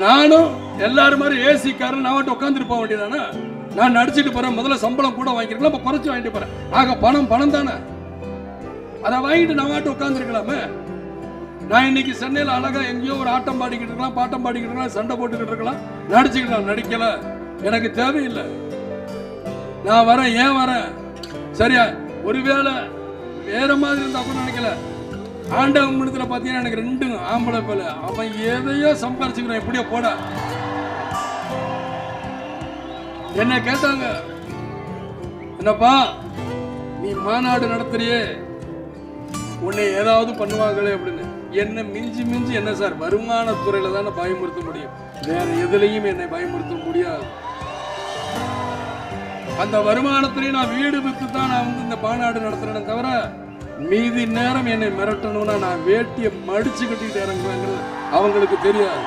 நானும் எல்லாரும் மாதிரி ஏசி காரன் நான் உட்காந்துட்டு போக வேண்டியதானே? நான் நடிச்சுட்டு போறேன், முதல்ல சம்பளம் கூட வாங்கிருக்கலாம், இப்ப குறைச்சு வாங்கிட்டு போறேன். ஆக பணம் பணம் தானே, அதை வாங்கிட்டு நான் உட்காந்துருக்கலாமே. நான் இன்னைக்கு சென்னையில் அழகா எங்கேயோ ஒரு ஆட்டம் பாடிக்கிட்டு இருக்கலாம், பாட்டம் பாடிக்கிட்டு இருக்கலாம், சண்டை போட்டுக்கிட்டு இருக்கலாம், நடிச்சுக்கலாம். நடிக்கல, எனக்கு தேவையில்லை. நான் வரேன், ஏன் வரேன்? சரியா? ஒருவேளை வேற மாதிரி இருந்தா கூட நினைக்கல. ஆண்டவன் இடத்துல பாத்தீங்கன்னா எனக்கு 2 ஆம்பளை பேல, அவன் எதையோ சம்பாரிச்சுக்கிறான், எப்படியோ போட. என்ன கேட்டாங்க, என்னப்பா நீ மாநாடு நடத்துறியே, உன்னை ஏதாவது பண்ணுவாங்களே அப்படின்னு. என்ன மிஞ்சி மிஞ்சி என்ன சார், வருமானத்துறையில தானே பயமுறுத்த முடியும், வேற எதுலையும் என்னை பயமுறுத்த முடியாது. அந்த வருமானத்திலையும் நான் வீடு வித்து தான் நான் இந்த மாநாடு நடத்துறேன் தவிர, மீதி நேரம் என்னை மிரட்டணும்னா நான் வேட்டியை மடிச்சு கட்டிட்டு இறங்குவேங்கிறது அவங்களுக்கு தெரியாது.